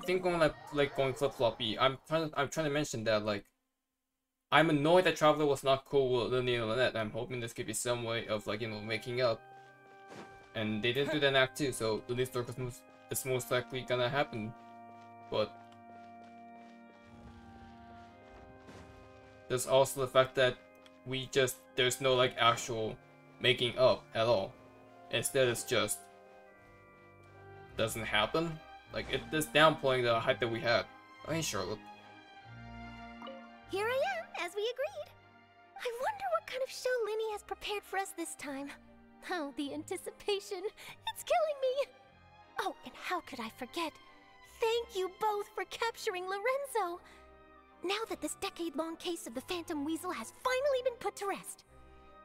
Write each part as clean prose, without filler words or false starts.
if things going like going flip-floppy, I'm trying to mention that like I'm annoyed that Traveler was not cool with Lyney and Lynette. I'm hoping this could be some way of like, you know, making up. And they didn't do that in Act 2, so the least is most likely gonna happen. But there's also the fact that there's no like actual making up at all. Instead it's just doesn't happen. Like it's downplaying the hype that we had. Hey Charlotte. Here I am, as we agreed. I wonder what kind of show Lyney has prepared for us this time. Oh, the anticipation. It's killing me. Oh, and how could I forget? Thank you both for capturing Lorenzo. Now that this decade-long case of the Phantom Weasel has finally been put to rest,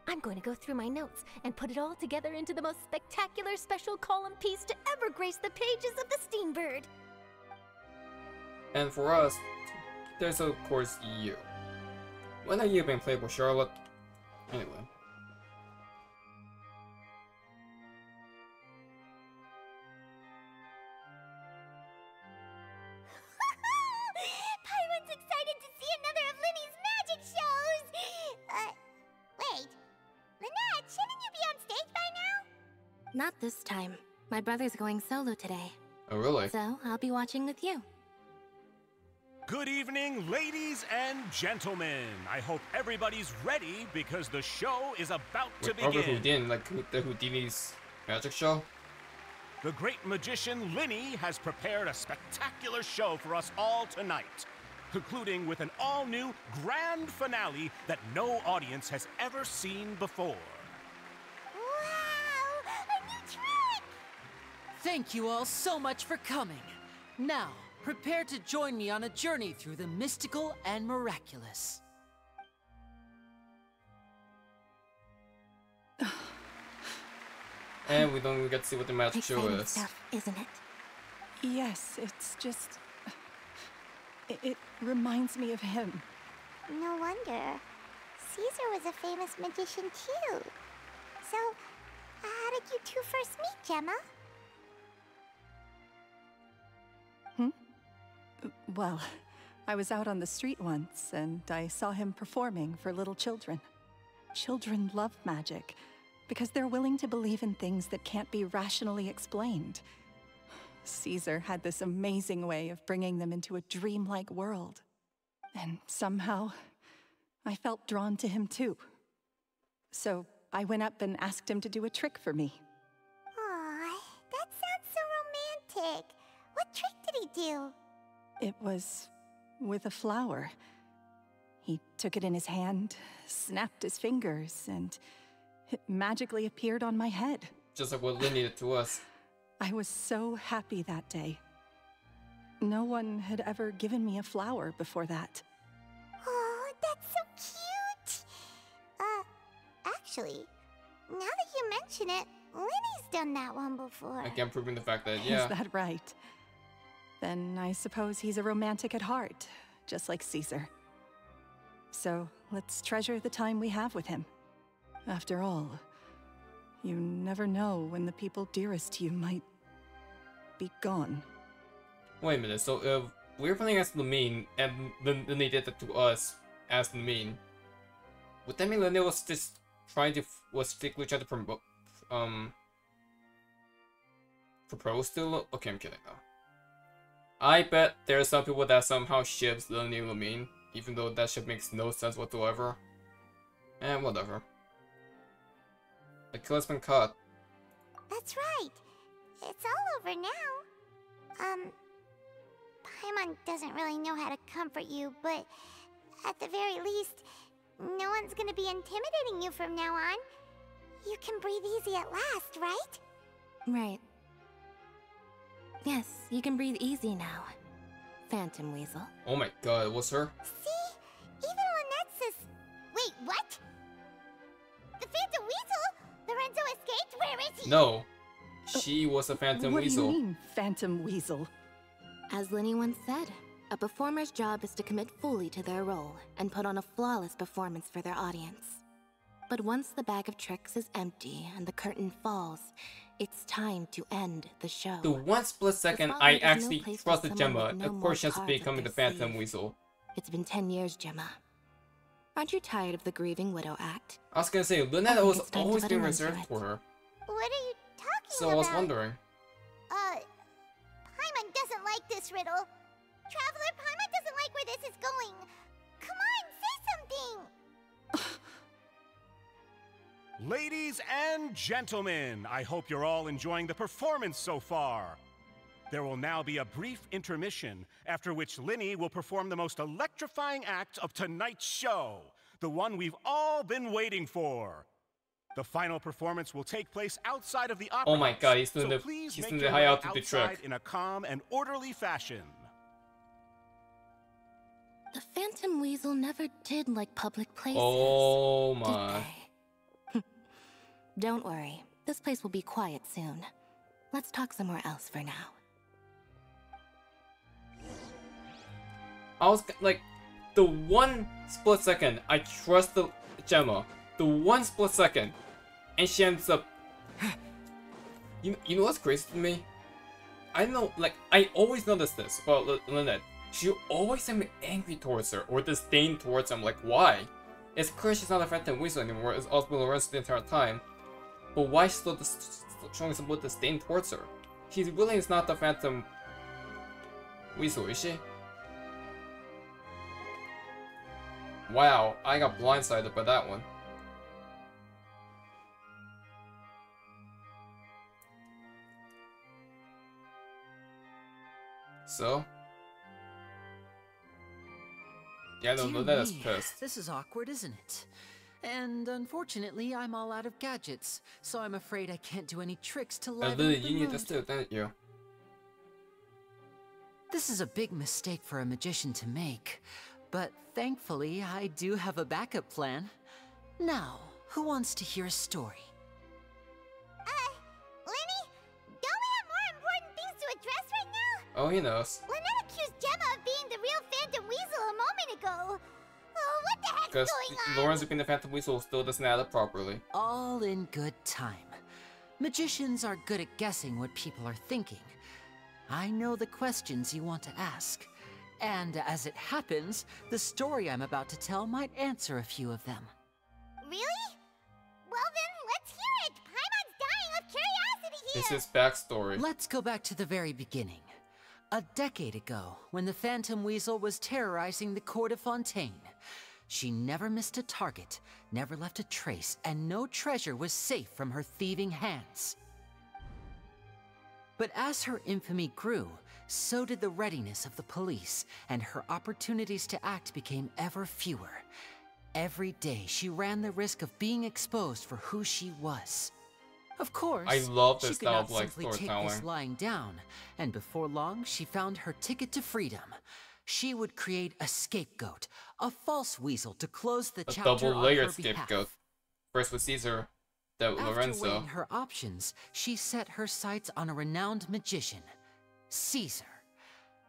I'm going to go through my notes and put it all together into the most spectacular special column piece to ever grace the pages of the Steambird. And for us, there's of course you. When have you been playable, Charlotte? Anyway. Paimon's excited to see another of Lyney's magic shows! Wait. Lynette, shouldn't you be on stage by now? Not this time. My brother's going solo today. Oh really? So, I'll be watching with you. Good evening, ladies and gentlemen. I hope everybody's ready because the show is about to begin. Houdini, like the Houdini's magic show? The great magician Lyney has prepared a spectacular show for us all tonight, concluding with an all-new grand finale that no audience has ever seen before. Wow! A new trick! Thank you all so much for coming. Now, prepare to join me on a journey through the mystical and miraculous. And we don't even get to see what the magic show Exciting is. stuff, isn't it? Yes, it's just... It reminds me of him. No wonder. Caesar was a famous magician too. So, how did you two first meet, Jemma? Well, I was out on the street once, and I saw him performing for little children. Children love magic, because they're willing to believe in things that can't be rationally explained. Caesar had this amazing way of bringing them into a dreamlike world. And somehow, I felt drawn to him too. So I went up and asked him to do a trick for me. Aw, that sounds so romantic. What trick did he do? It was with a flower. He took it in his hand, snapped his fingers, and it magically appeared on my head. Just like what Lyney did to us. I was so happy that day. No one had ever given me a flower before that. Oh, that's so cute! Actually, now that you mention it, Lyney's done that one before. Again, proving the fact that, yeah. Is that right? Then I suppose he's a romantic at heart, just like Caesar. So let's treasure the time we have with him. After all, you never know when the people dearest to you might be gone. Wait a minute, so if we're playing as Lumine, and then they did that to us as Lumine, would that mean Lynette was just trying to, secretly trying to propose to? Okay, I'm kidding though. I bet there are some people that somehow ships Lyney and Lumine, even though that ship makes no sense whatsoever. And whatever. The killer's been caught. That's right. It's all over now. Paimon doesn't really know how to comfort you, but at the very least, no one's gonna be intimidating you from now on. You can breathe easy at last, right? Right. Yes, you can breathe easy now, Phantom Weasel. Oh my god, it was her? See? Even Lynette says... Wait, what? The Phantom Weasel? Lorenzo escaped? Where is he? No. She was a Phantom Weasel. What do you mean, Phantom Weasel? As Lyney once said, a performer's job is to commit fully to their role and put on a flawless performance for their audience. But once the bag of tricks is empty and the curtain falls, it's time to end the show. The one split second I actually trusted Jemma, of course she has becoming the Phantom Weasel. It's been 10 years, Jemma. Aren't you tired of the grieving widow act? I was gonna say, Lynette was always been reserved for her. What are you talking So about? I was wondering. Paimon doesn't like this riddle. Traveler, Paimon doesn't like where this is going. Come on, say something! Ladies and gentlemen, I hope you're all enjoying the performance so far. There will now be a brief intermission, after which Lyney will perform the most electrifying act of tonight's show, the one we've all been waiting for. The final performance will take place outside of the opera. Oh my god, he's doing so the high altitude trick in a calm and orderly fashion. The Phantom Weasel never did like public places. Oh my. Did they? Don't worry, this place will be quiet soon. Let's talk somewhere else for now. I was like, the one split second I trusted Jemma, the one split second, and she ends up. You know what's crazy to me? I know, like, I always noticed this about Lynette. She always seemed angry towards her or disdain towards her. I'm like, why? It's clear she's not a Phantom Weasel anymore. It's also Lorenzo the entire time. But why still showing some disdain towards her? She really is not the Phantom Weasel, is she? Wow, I got blindsided by that one. So? Yeah, no, Lynette is pissed. This is awkward, isn't it? And unfortunately, I'm all out of gadgets, so I'm afraid I can't do any tricks to liven up Lily, the you need mood. this too, didn't you? This is a big mistake for a magician to make, but thankfully, I do have a backup plan. Now, who wants to hear a story? Lyney? Don't we have more important things to address right now? Oh, he knows. Lynette accused Jemma of being the real Phantom Weasel a moment ago. Oh, what the heck's Because going on? Lorenzo being the Phantom Weasel still doesn't add up properly. All in good time. Magicians are good at guessing what people are thinking. I know the questions you want to ask. And as it happens, the story I'm about to tell might answer a few of them. Really? Well then, let's hear it! Paimon's dying of curiosity here! It's his backstory. Let's go back to the very beginning. A decade ago, when the Phantom Weasel was terrorizing the court of Fontaine. She never missed a target, never left a trace, and no treasure was safe from her thieving hands. But as her infamy grew, so did the readiness of the police, and her opportunities to act became ever fewer. Every day, she ran the risk of being exposed for who she was. Of course, I love this she could style not of like simply take storytelling. this lying down, and before long, she found her ticket to freedom. She would create a scapegoat, a false weasel to close the A chapter double-layered on her behalf. scapegoat. First with Cesar, then with After Lorenzo. weighing her options, she set her sights on a renowned magician, Cesar.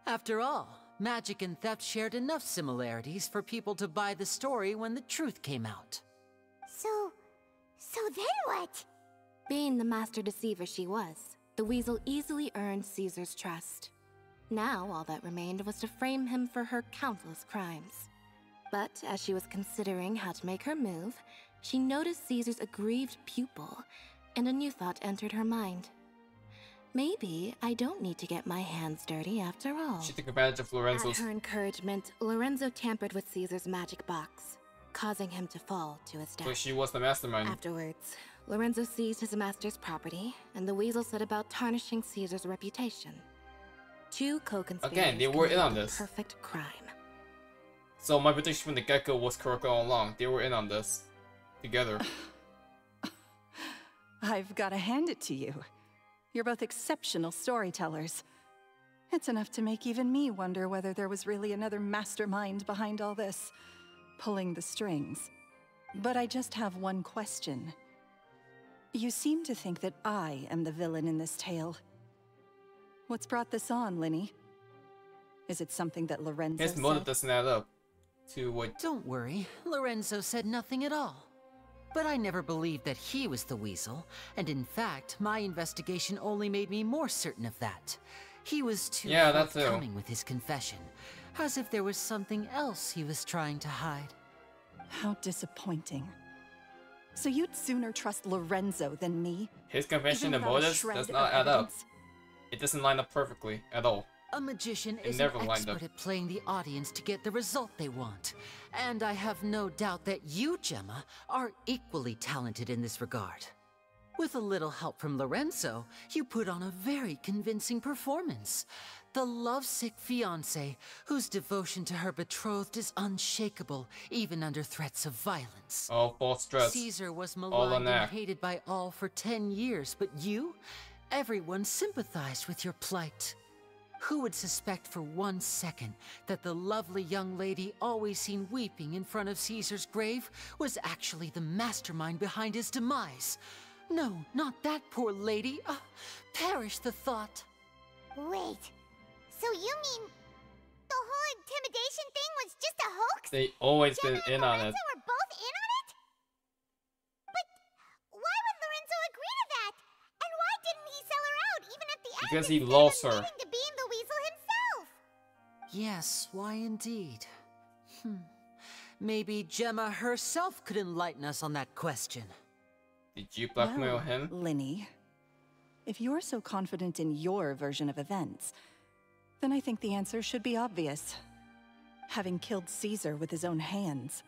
After all, magic and theft shared enough similarities for people to buy the story when the truth came out. So then what? Being the master deceiver she was, the Weasel easily earned Caesar's trust. Now, all that remained was to frame him for her countless crimes. But as she was considering how to make her move, she noticed Caesar's aggrieved pupil, and a new thought entered her mind. Maybe I don't need to get my hands dirty after all. She took advantage of At Lorenzo's. her encouragement, Lorenzo tampered with Caesar's magic box, causing him to fall to his death. So she was the mastermind. Afterwards, Lorenzo seized his master's property, and the Weasel set about tarnishing Caesar's reputation. Two co-conspirators Again, they were in on committed the this. perfect crime. So my prediction from the get-go was correct all along. They were in on this. Together. I've got to hand it to you. You're both exceptional storytellers. It's enough to make even me wonder whether there was really another mastermind behind all this, pulling the strings. But I just have one question. You seem to think that I am the villain in this tale. What's brought this on, Lyney? Is it something that Lorenzo His motive said? doesn't add up to what. Don't worry, Lorenzo said nothing at all. But I never believed that he was the Weasel, and in fact, my investigation only made me more certain of that. He was too forthcoming with his confession, as if there was something else he was trying to hide. How disappointing. So you'd sooner trust Lorenzo than me? His confession and motives does not add up. It doesn't line up perfectly at all. A magician is an expert at playing the audience to get the result they want. And I have no doubt that you, Jemma, are equally talented in this regard. With a little help from Lorenzo, you put on a very convincing performance. The lovesick fiancé, whose devotion to her betrothed is unshakable, even under threats of violence. All false threats. Caesar was maligned and hated by all for 10 years, but you? Everyone sympathized with your plight. Who would suspect for 1 second that the lovely young lady always seen weeping in front of Caesar's grave was actually the mastermind behind his demise? No, not that poor lady. Perish the thought. Wait, so you mean the whole intimidation thing was just a hoax? They always been in on it. Were both in on it? But why would Lorenzo agree to that? And why didn't he sell her out even at the end? Because he loves her. To being the Weasel himself. Yes, why indeed? Maybe Jemma herself could enlighten us on that question. Did you blackmail him? Lyney, if you're so confident in your version of events, then I think the answer should be obvious. Having killed Caesar with his own hands,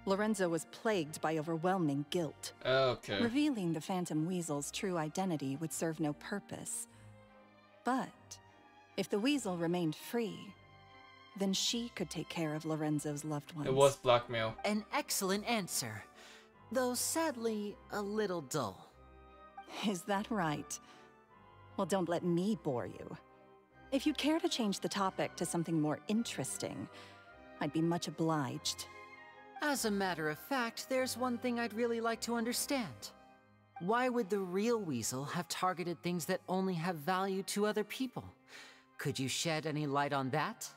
Lorenzo was plagued by overwhelming guilt. Okay. Revealing the Phantom Weasel's true identity would serve no purpose. But if the Weasel remained free, then she could take care of Lorenzo's loved ones. It was blackmail. An excellent answer. Though sadly, a little dull. Is that right? Well, don't let me bore you. If you'd care to change the topic to something more interesting, I'd be much obliged. As a matter of fact, there's one thing I'd really like to understand. Why would the real Weasel have targeted things that only have value to other people? Could you shed any light on that?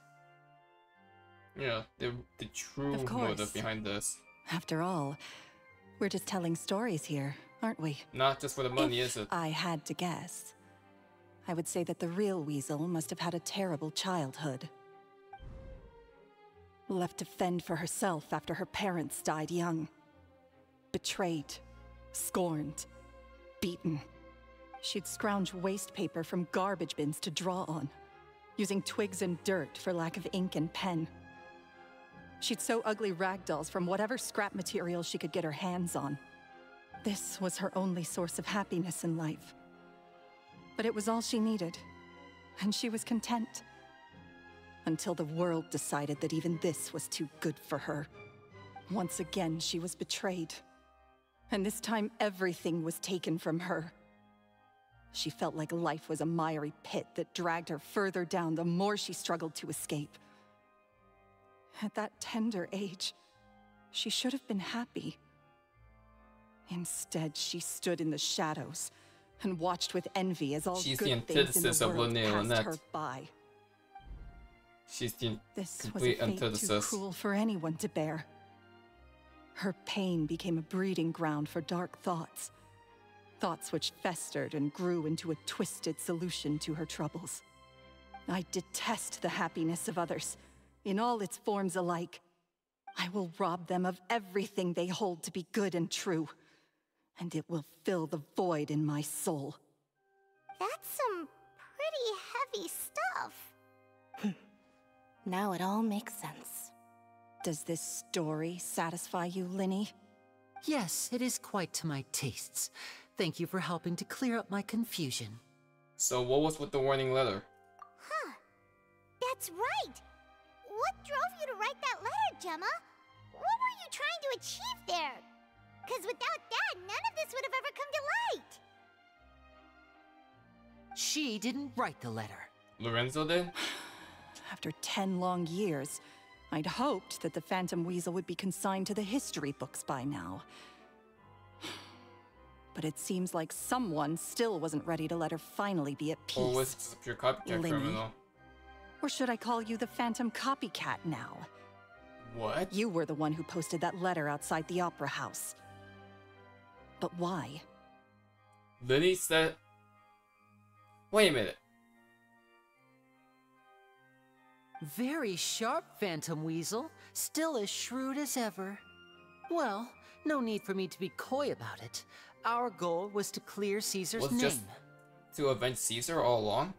Yeah, the true motive behind this. After all, we're just telling stories here, aren't we? Not just for the money, is it? I had to guess, I would say that the real Weasel must have had a terrible childhood. Left to fend for herself after her parents died young. Betrayed, scorned, beaten. She'd scrounge waste paper from garbage bins to draw on, using twigs and dirt for lack of ink and pen. She'd sew ugly ragdolls from whatever scrap material she could get her hands on. This was her only source of happiness in life. But it was all she needed, and she was content. Until the world decided that even this was too good for her. Once again, she was betrayed. And this time, everything was taken from her. She felt like life was a miry pit that dragged her further down the more she struggled to escape. At that tender age, she should have been happy. Instead, she stood in the shadows and watched with envy as all good things in the world passed her by. She's the This was a fate too cruel for anyone to bear. Her pain became a breeding ground for dark thoughts. Thoughts which festered and grew into a twisted solution to her troubles. I detest the happiness of others, in all its forms alike. I will rob them of everything they hold to be good and true, and it will fill the void in my soul. That's some pretty heavy stuff. Now it all makes sense. Does this story satisfy you, Lyney? Yes, it is quite to my tastes. Thank you for helping to clear up my confusion. So what was with the warning letter? Huh. That's right. What drove you to write that letter, Jemma? What were you trying to achieve there? Because without that, none of this would have ever come to light. She didn't write the letter. Lorenzo did? After 10 long years, I'd hoped that the Phantom Weasel would be consigned to the history books by now. But it seems like someone still wasn't ready to let her finally be at peace. Or was it just a pure copycat criminal? Or should I call you the Phantom Copycat now? What? You were the one who posted that letter outside the Opera House. But why? Lyney said... Wait a minute. Very sharp, Phantom Weasel. Still as shrewd as ever. Well, no need for me to be coy about it. Our goal was to clear Caesar's name. Just to avenge Caesar all along?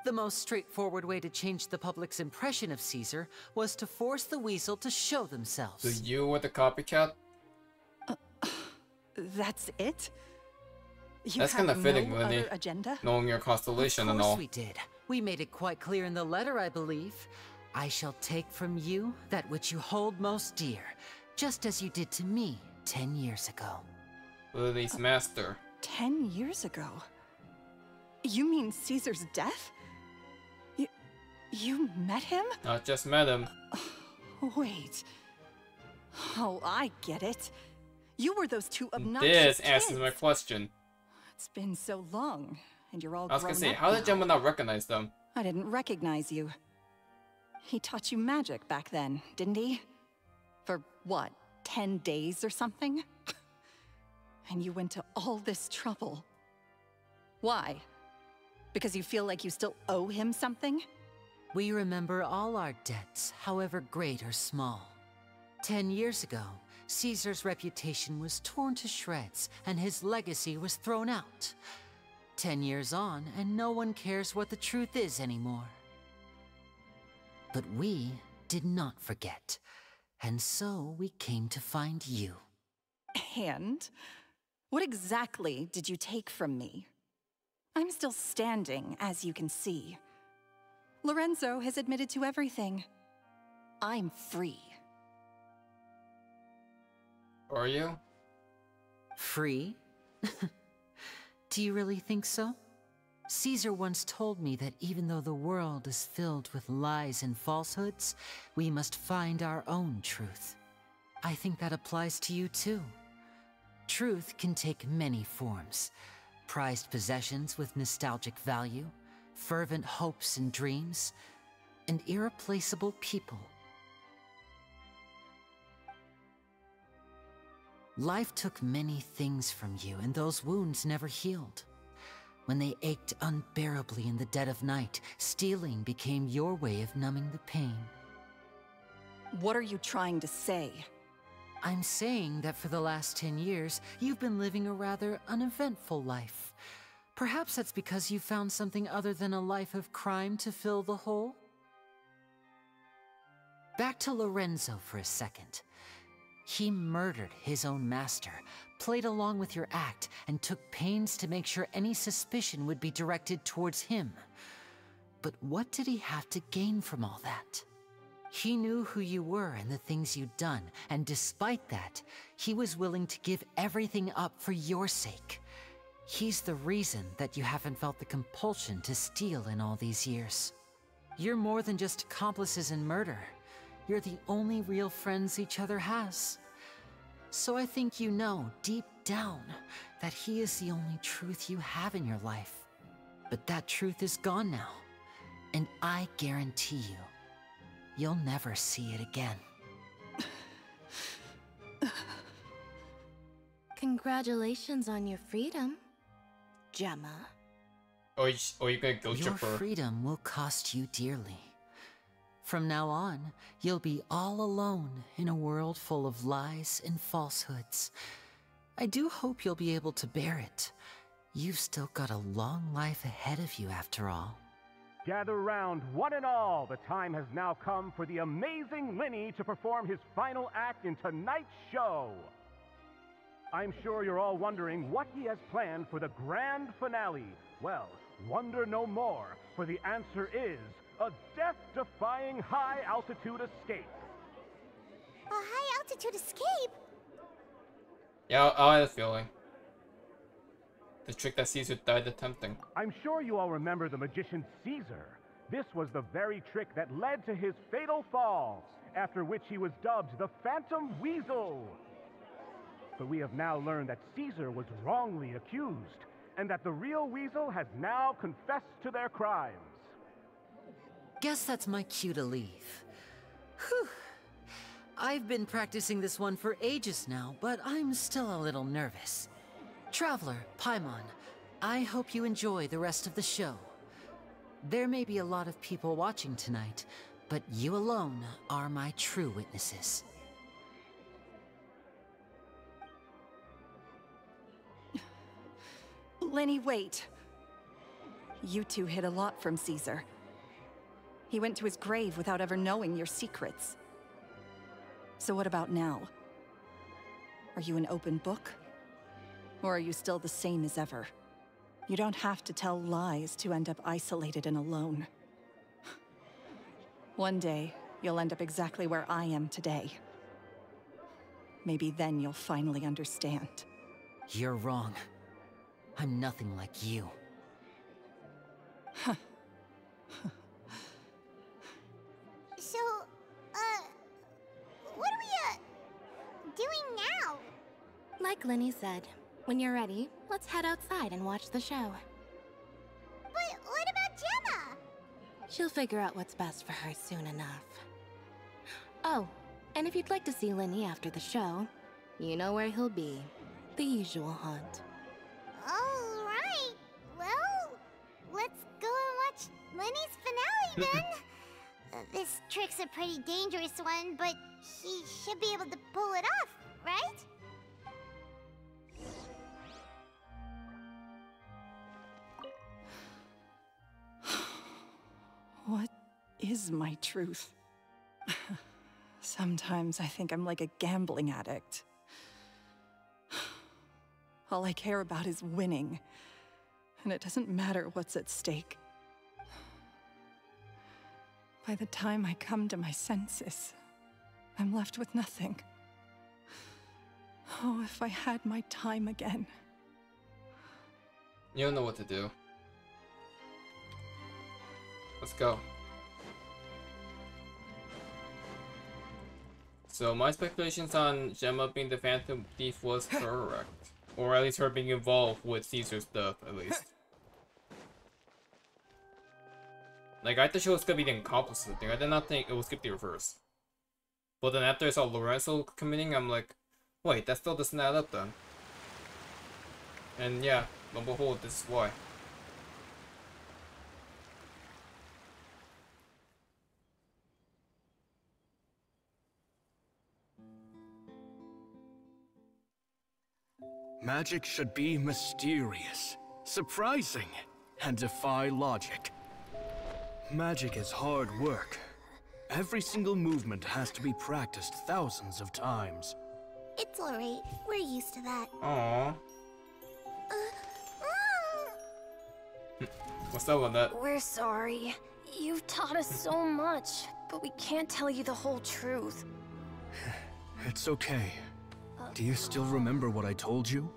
The most straightforward way to change the public's impression of Caesar was to force the Weasel to show themselves. So you were the copycat? That's it? You That's kind of fitting, no Lyney. other agenda? Knowing your constellation and all. Of course we did. We made it quite clear in the letter, I believe. I shall take from you that which you hold most dear, just as you did to me 10 years ago. Lyney's master. 10 years ago? You mean Caesar's death? You met him? Not just met him. Wait. Oh, I get it. You were those two This obnoxious answers kids. my question. It's been so long, and you're all I was gonna grown say, up how did now. Jemma not recognize them? I didn't recognize you. He taught you magic back then, didn't he? For what, 10 days or something? And you went to all this trouble. Why? Because you feel like you still owe him something? We remember all our debts, however great or small. 10 years ago, Caesar's reputation was torn to shreds, and his legacy was thrown out. 10 years on, and no one cares what the truth is anymore. But we did not forget, and so we came to find you. And? What exactly did you take from me? I'm still standing, as you can see. Lorenzo has admitted to everything. I'm free. Are you? Free? Do you really think so? Caesar once told me that even though the world is filled with lies and falsehoods, we must find our own truth. I think that applies to you too. Truth can take many forms. Prized possessions with nostalgic value, fervent hopes and dreams, and irreplaceable people. Life took many things from you, and those wounds never healed. When they ached unbearably in the dead of night, stealing became your way of numbing the pain. What are you trying to say? I'm saying that for the last 10 years, you've been living a rather uneventful life. Perhaps that's because you found something other than a life of crime to fill the hole? Back to Lorenzo for a second. He murdered his own master, played along with your act, and took pains to make sure any suspicion would be directed towards him. But what did he have to gain from all that? He knew who you were and the things you'd done, and despite that, he was willing to give everything up for your sake. He's the reason that you haven't felt the compulsion to steal in all these years. You're more than just accomplices in murder. You're the only real friends each other has. So I think you know, deep down, that he is the only truth you have in your life. But that truth is gone now, and I guarantee you, you'll never see it again. Congratulations on your freedom, Jemma. Or you gonna guilt Your trip her? freedom will cost you dearly. From now on, you'll be all alone in a world full of lies and falsehoods. I do hope you'll be able to bear it. You've still got a long life ahead of you after all. Gather round, one and all. The time has now come for the amazing Lyney to perform his final act in tonight's show. I'm sure you're all wondering what he has planned for the grand finale. Well, wonder no more, for the answer is a death-defying high-altitude escape. A high-altitude escape? Yeah, I had a feeling. The trick that Caesar died attempting. I'm sure you all remember the magician Caesar. This was the very trick that led to his fatal fall, after which he was dubbed the Phantom Weasel. But we have now learned that Caesar was wrongly accused, and that the real Weasel has now confessed to their crimes. Guess that's my cue to leave. Whew. I've been practicing this one for ages now, but I'm still a little nervous. Traveler, Paimon, I hope you enjoy the rest of the show. There may be a lot of people watching tonight, but you alone are my true witnesses. Lyney, wait. You two hid a lot from Cesar. He went to his grave without ever knowing your secrets. So what about now? Are you an open book? Or are you still the same as ever? You don't have to tell lies to end up isolated and alone. One day, you'll end up exactly where I am today. Maybe then you'll finally understand. You're wrong. I'm nothing like you. So, what are we, doing now? Like Lyney said, when you're ready, let's head outside and watch the show. But what about Jemma? She'll figure out what's best for her soon enough. Oh, and if you'd like to see Lyney after the show, you know where he'll be. The usual haunt. Alright, well, let's go and watch Lyney's finale then. This trick's a pretty dangerous one, but he should be able to pull it off, right? What is my truth? Sometimes I think I'm like a gambling addict. All I care about is winning, and it doesn't matter what's at stake. By the time I come to my senses, I'm left with nothing. Oh, if I had my time again. You don't know what to do. Let's go. So my speculations on Jemma being the Phantom Thief was correct. Or at least her being involved with Caesar's death, at least. Like, I thought she was gonna be the accomplice of the thing. I did not think it was gonna be reverse. But then after I saw Lorenzo committing, I'm like, wait, that still doesn't add up then. And yeah, lo and behold, this is why. Magic should be mysterious, surprising, and defy logic. Magic is hard work. Every single movement has to be practiced thousands of times. It's alright, we're used to that. Aww. What's up with that? We're sorry. You've taught us so much, but we can't tell you the whole truth. It's okay. Do you still remember what I told you?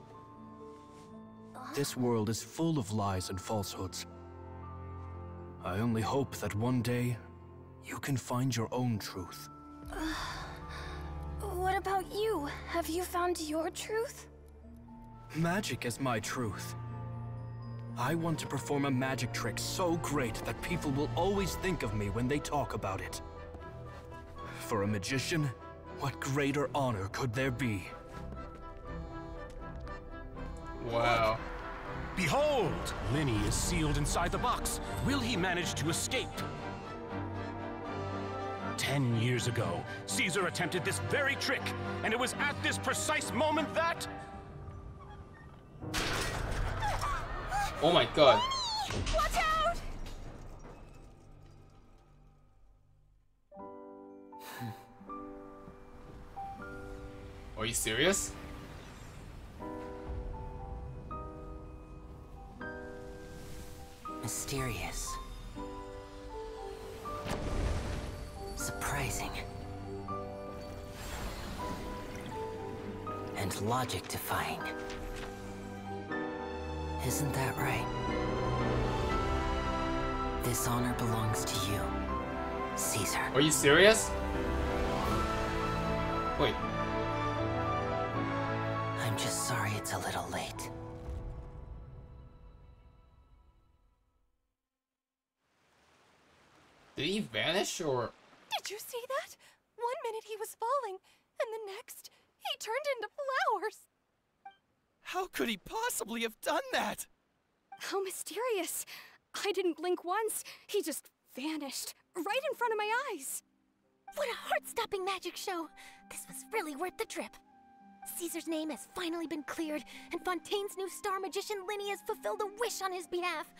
This world is full of lies and falsehoods. I only hope that one day, you can find your own truth. What about you? Have you found your truth? Magic is my truth. I want to perform a magic trick so great that people will always think of me when they talk about it. For a magician, what greater honor could there be? Wow. Behold! Lyney is sealed inside the box. Will he manage to escape? 10 years ago, Caesar attempted this very trick, and it was at this precise moment that... Oh my god. Watch out! Are you serious? Mysterious. Surprising. And logic-defying. Isn't that right? This honor belongs to you, Caesar. Are you serious? Wait. I'm just sorry it's a little late. Did he vanish or? Did you see that? 1 minute he was falling, and the next, he turned into flowers. How could he possibly have done that? How mysterious. I didn't blink once. He just vanished right in front of my eyes. What a heart-stopping magic show! This was really worth the trip. Caesar's name has finally been cleared, and Fontaine's new star magician Lyney has fulfilled a wish on his behalf.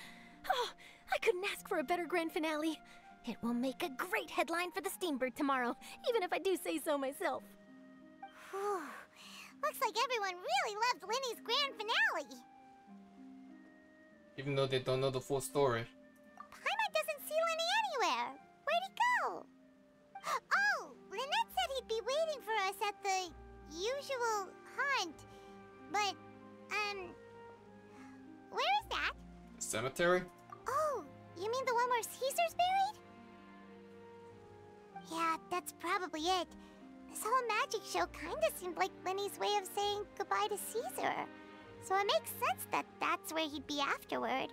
Oh, I couldn't ask for a better grand finale. It will make a great headline for the Steambird tomorrow, even if I do say so myself. Whew. Looks like everyone really loved Lyney's grand finale. Even though they don't know the full story. Paimon doesn't see Lyney anywhere. Where'd he go? Oh, Lynette said he'd be waiting for us at the usual hunt. But, where is that? Cemetery? Oh, you mean the one where Caesar's buried? Yeah, that's probably it. This whole magic show kinda seemed like Lyney's way of saying goodbye to Caesar. So it makes sense that that's where he'd be afterward.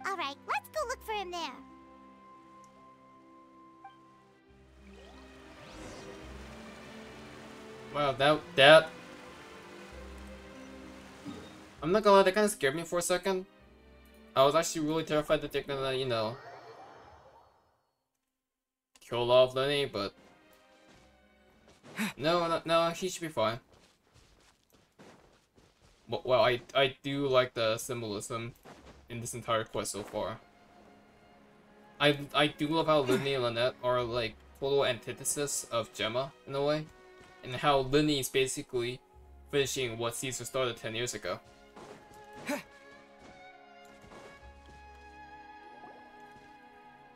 Alright, let's go look for him there. Wow, that... I'm not gonna lie, that kinda scared me for a second. I was actually really terrified that they're gonna, you know, kill off Lyney, but... No, he should be fine. Well, I do like the symbolism in this entire quest so far. I do love how Lyney and Lynette are like total antithesis of Jemma in a way, and how Lyney is basically finishing what Caesar started 10 years ago.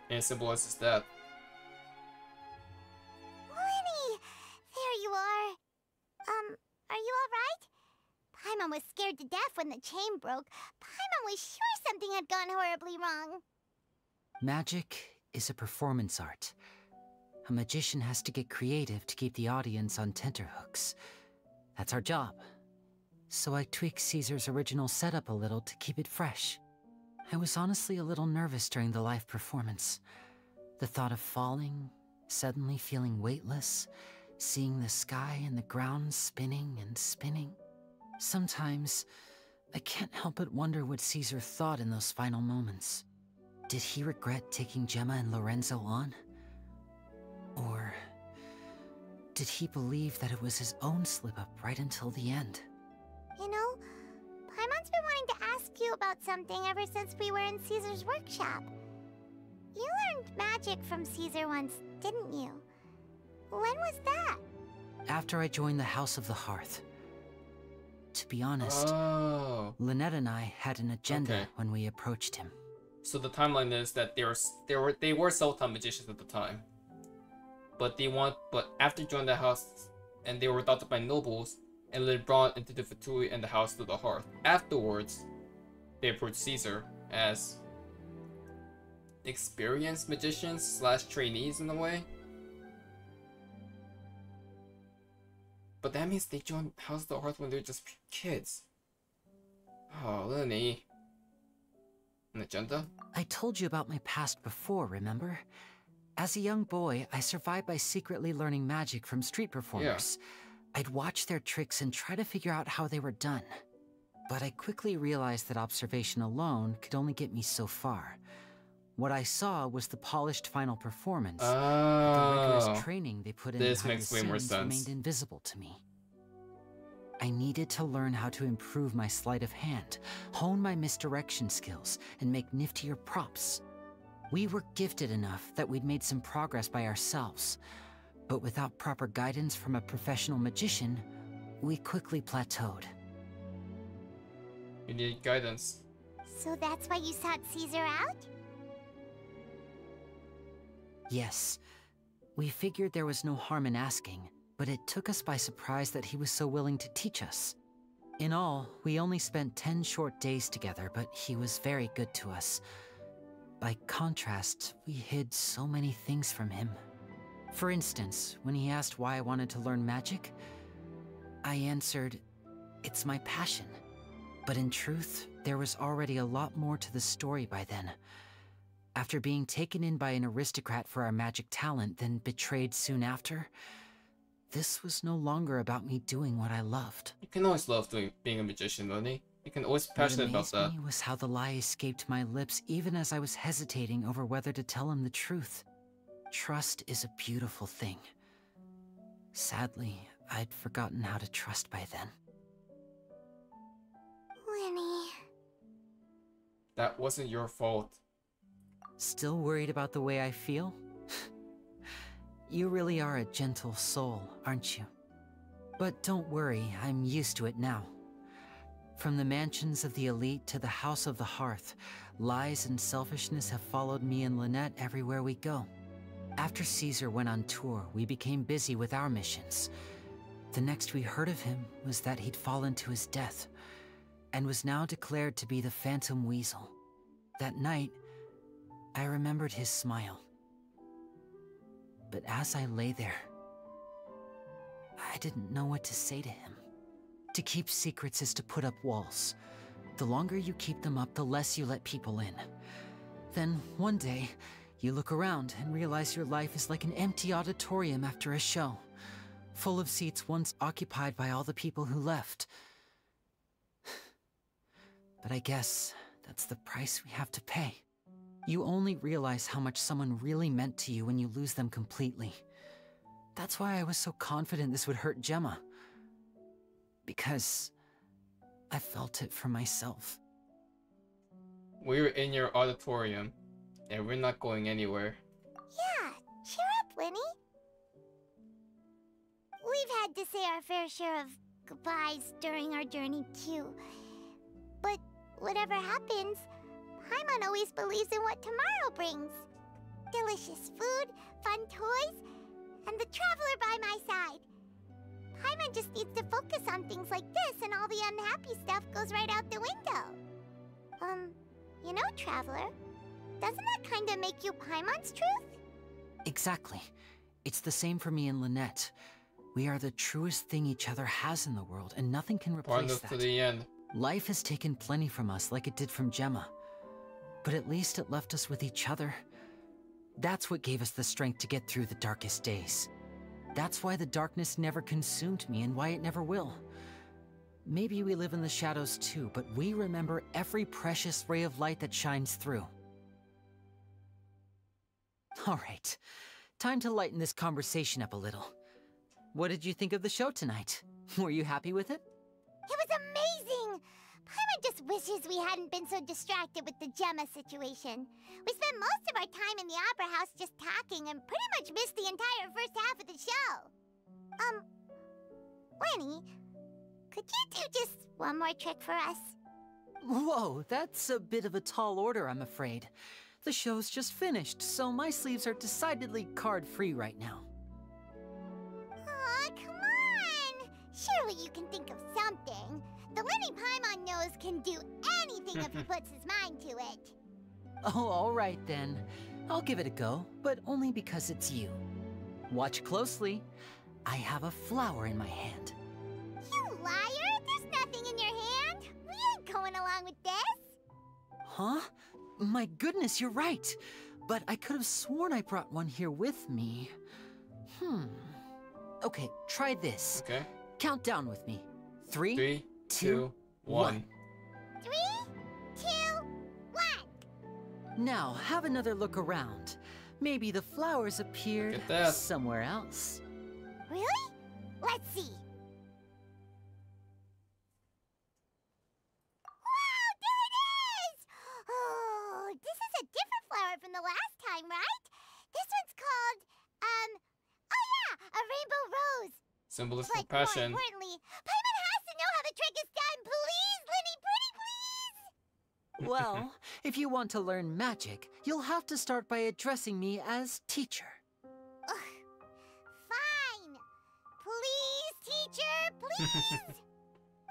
And it symbolizes that. Lyney! There you are. Are you alright? Paimon was scared to death when the chain broke. Paimon was sure something had gone horribly wrong. Magic is a performance art. A magician has to get creative to keep the audience on tenterhooks. That's our job. So I tweaked Caesar's original setup a little to keep it fresh. I was honestly a little nervous during the live performance. The thought of falling, suddenly feeling weightless, seeing the sky and the ground spinning and spinning. Sometimes, I can't help but wonder what Caesar thought in those final moments. Did he regret taking Jemma and Lorenzo on? Or did he believe that it was his own slip-up right until the end? You know, Paimon's been wanting to ask you about something ever since we were in Caesar's workshop. You learned magic from Caesar once, didn't you? When was that? After I joined the House of the Hearth. To be honest, Lynette and I had an agenda when we approached him. So the timeline is that they were self-taught magicians at the time, but after joining the house, and they were adopted by nobles and then brought into the Fatui and the House of the Hearth. Afterwards, they approached Caesar as experienced magicians / trainees in a way. But that means they joined House of the Hearth when they were just kids. Oh, Lyney. An agenda? I told you about my past before, remember? As a young boy, I survived by secretly learning magic from street performers. Yeah. I'd watch their tricks and try to figure out how they were done. But I quickly realized that observation alone could only get me so far. What I saw was the polished final performance. The rigorous training they put in behind the scenes remained invisible to me. I needed to learn how to improve my sleight of hand, hone my misdirection skills, and make niftier props. We were gifted enough that we'd made some progress by ourselves, but without proper guidance from a professional magician, we quickly plateaued. You need guidance. So that's why you sought Caesar out? Yes. We figured there was no harm in asking, but it took us by surprise that he was so willing to teach us. In all, we only spent 10 short days together, but he was very good to us. By contrast, we hid so many things from him. For instance, when he asked why I wanted to learn magic, I answered, "It's my passion." But in truth, there was already a lot more to the story by then. After being taken in by an aristocrat for our magic talent, then betrayed soon after, this was no longer about me doing what I loved. You can always love being a magician, Lyney. You can always be passionate about that. What amazed me was how the lie escaped my lips even as I was hesitating over whether to tell him the truth. Trust is a beautiful thing. Sadly, I'd forgotten how to trust by then. Lyney. That wasn't your fault. Still worried about the way I feel? You really are a gentle soul, aren't you? But don't worry, I'm used to it now. From the mansions of the elite to the House of the Hearth, lies and selfishness have followed me and Lynette everywhere we go. After Cesar went on tour, we became busy with our missions. The next we heard of him was that he'd fallen to his death, and was now declared to be the Phantom Weasel. That night, I remembered his smile. But as I lay there, I didn't know what to say to him. To keep secrets is to put up walls. The longer you keep them up, the less you let people in. Then, one day, you look around and realize your life is like an empty auditorium after a show, full of seats once occupied by all the people who left. But I guess that's the price we have to pay. You only realize how much someone really meant to you when you lose them completely. That's why I was so confident this would hurt Jemma. Because I felt it for myself. We're in your auditorium, and we're not going anywhere. Yeah, cheer up, Lyney. We've had to say our fair share of goodbyes during our journey, too. But whatever happens, Paimon always believes in what tomorrow brings. Delicious food, fun toys, and the traveler by my side. Paimon just needs to focus on things like this, and all the unhappy stuff goes right out the window. You know, Traveler, doesn't that kind of make you Paimon's truth? Exactly. It's the same for me and Lynette. We are the truest thing each other has in the world, and nothing can replace that. To the end. Life has taken plenty from us, like it did from Jemma. But at least it left us with each other. That's what gave us the strength to get through the darkest days. That's why the darkness never consumed me, and why it never will. Maybe we live in the shadows too, but we remember every precious ray of light that shines through. Alright, time to lighten this conversation up a little. What did you think of the show tonight? Were you happy with it? It was amazing! Paimon just wishes we hadn't been so distracted with the Jemma situation. We spent most of our time in the Opera House just talking and pretty much missed the entire first half of the show. Lyney, could you do just one more trick for us? Whoa, that's a bit of a tall order, I'm afraid. The show's just finished, so my sleeves are decidedly card-free right now. Aw, come on! Surely you can think of something. The Lyney Paimon knows can do anything if he puts his mind to it. Oh, alright then. I'll give it a go, but only because it's you. Watch closely. I have a flower in my hand. You liar! There's nothing in your hand! We ain't going along with this! Huh? My goodness, you're right. But I could have sworn I brought one here with me. Okay, try this. Okay. Count down with me. 3, 3, 2, 1. 3, 2, 1. Now, have another look around. Maybe the flowers appeared somewhere else. Really? Let's see. Wow, there it is! Oh, this is a different flower from the last time, right? This one's called, oh yeah, a rainbow rose. Symbol of But compassion. more importantly, Paimon has to know how the trick is done. Please, Lyney, pretty please! Well, if you want to learn magic, you'll have to start by addressing me as teacher. Fine. Please, teacher,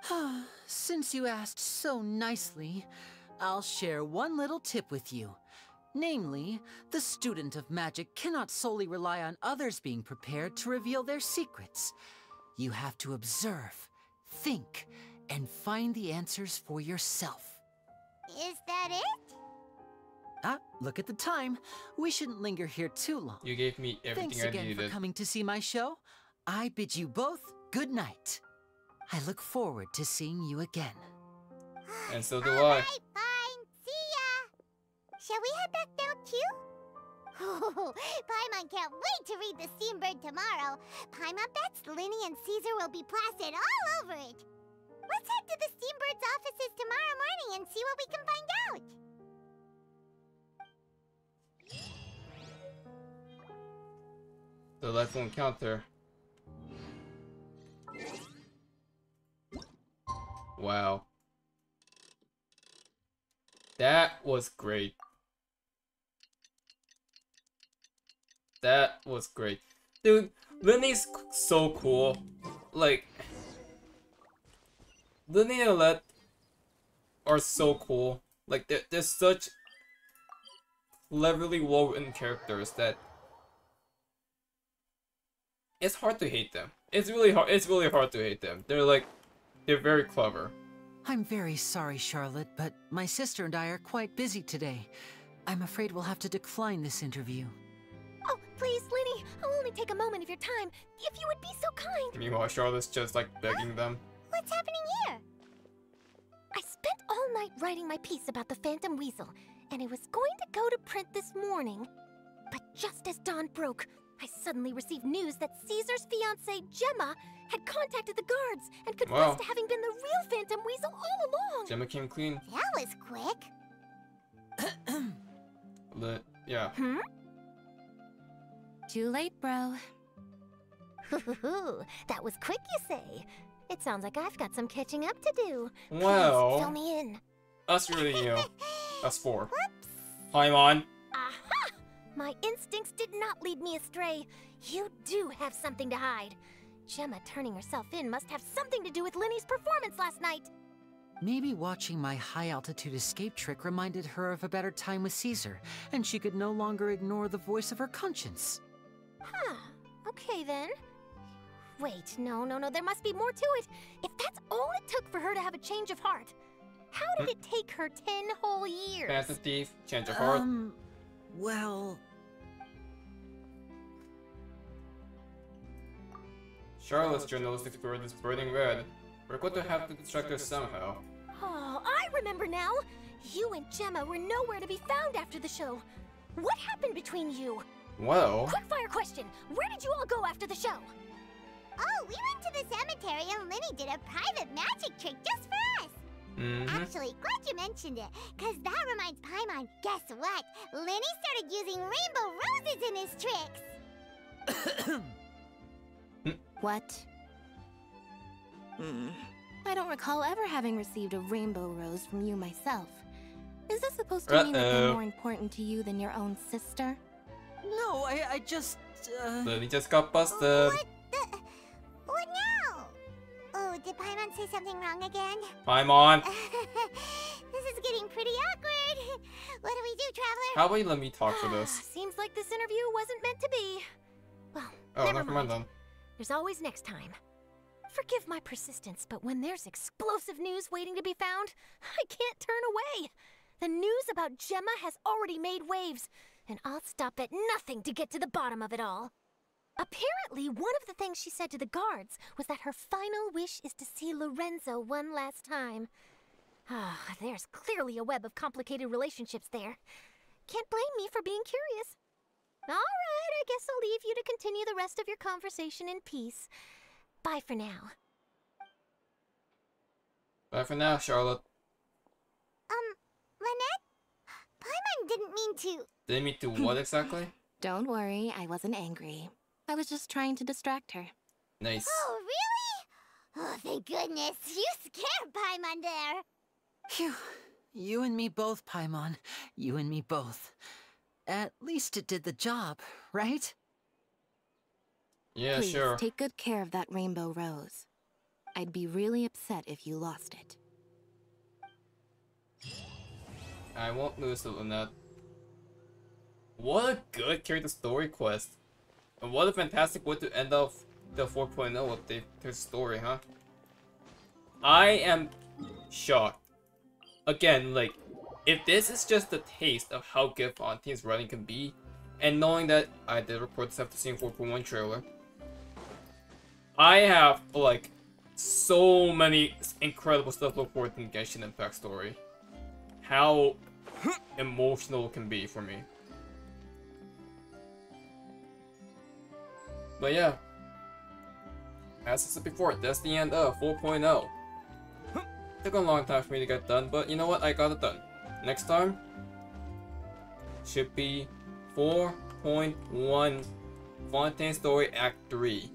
please! Since you asked so nicely, I'll share one little tip with you. Namely, the student of magic cannot solely rely on others being prepared to reveal their secrets. You have to observe, think, and find the answers for yourself. Is that it? Ah, look at the time. We shouldn't linger here too long. You gave me everything Thanks I again needed. for coming to see my show. I bid you both good night. I look forward to seeing you again. And so do I. Alright, fine. See ya! Shall we head back down too? Paimon can't wait to read The Steambird tomorrow. Paimon bets Lyney and Cesar will be plastered all over it. Let's head to the Steambird's offices tomorrow morning and see what we can find out. Delightful encounter. Wow. That was great. That was great. Dude, Lyney's so cool. Like, Lyney and Lynette are so cool. Like, they're such cleverly well-written characters that it's hard to hate them. It's really hard to hate them. They're very clever. I'm very sorry, Charlotte, but my sister and I are quite busy today. I'm afraid we'll have to decline this interview. Oh, please, Lyney, I'll only take a moment of your time. If you would be so kind. Meanwhile, Charlotte's just like begging them. What's happening here? I spent all night writing my piece about the Phantom Weasel, and it was going to go to print this morning. But just as dawn broke, I suddenly received news that Caesar's fiancée, Jemma, had contacted the guards and confessed to having been the real Phantom Weasel all along. Jemma came clean. That was quick. Yeah. Hmm? Too late, bro. That was quick, you say? It sounds like I've got some catching up to do. Well, Please, fill me in. Us really, you know. Us four. Whoops. Paimon. Aha! My instincts did not lead me astray. You do have something to hide. Jemma turning herself in must have something to do with Lyney's performance last night. Maybe watching my high-altitude escape trick reminded her of a better time with Caesar, and she could no longer ignore the voice of her conscience. Huh. Okay, then. Wait, no, there must be more to it. If that's all it took for her to have a change of heart, how did it take her 10 whole years? Phantom Thief, change of heart. Well... Charlotte's journalistic spirit is burning red. We're going to have to distract her somehow. Oh, I remember now. You and Jemma were nowhere to be found after the show. What happened between you? Well... Quickfire question. Where did you all go after the show? Oh, we went to the cemetery and Lyney did a private magic trick just for us. Actually, glad you mentioned it, because that reminds Paimon, guess what? Lyney started using rainbow roses in his tricks. What? I don't recall ever having received a rainbow rose from you myself. Is this supposed to mean that they're more important to you than your own sister? No, I just... Lyney just got busted. What now? Oh, did Paimon say something wrong again? Paimon. This is getting pretty awkward. What do we do, Traveler? How about you let me talk for this? Seems like this interview wasn't meant to be. Well, Oh, never mind. then. There's always next time. Forgive my persistence, but when there's explosive news waiting to be found, I can't turn away. The news about Jemma has already made waves, and I'll stop at nothing to get to the bottom of it all. Apparently, one of the things she said to the guards was that her final wish is to see Lorenzo one last time. Ah, there's clearly a web of complicated relationships there. Can't blame me for being curious. All right, I guess I'll leave you to continue the rest of your conversation in peace. Bye for now. Bye for now, Charlotte. Lynette? Paimon didn't mean to... Didn't mean to what exactly? Don't worry, I wasn't angry. I was just trying to distract her. Nice. Oh, really? Oh, thank goodness. You scared Paimon there. Phew. You and me both, Paimon. You and me both. At least it did the job, right? Yeah, Please, sure. take good care of that rainbow rose. I'd be really upset if you lost it. I won't lose it, Lynette. What a good character story quest. And what a fantastic way to end off the 4.0 update to the story, huh? I am shocked. Again, like, if this is just a taste of how good Fontaine's writing can be, and knowing that I did report this after seeing 4.1 trailer, I have, like, so many incredible stuff to look forward to in Genshin Impact story. How emotional it can be for me. But yeah. As I said before, that's the end of 4.0. Took a long time for me to get done, but you know what? I got it done. Next time should be 4.1 Fontaine Story Act 3.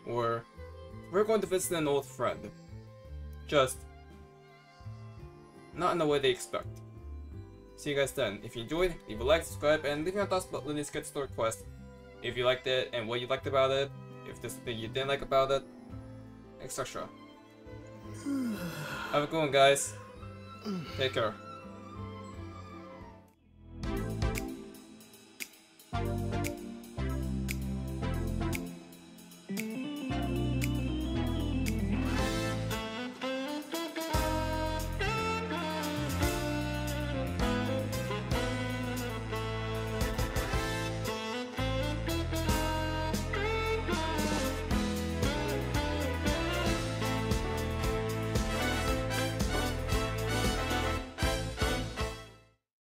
Where we're going to visit an old friend. Just not in the way they expect. See you guys then. If you enjoyed, leave a like, subscribe, and leave your thoughts about Lyney's Get Story Quest. If you liked it and what you liked about it, if there's something you didn't like about it, etc. Have a good one, guys. Take care.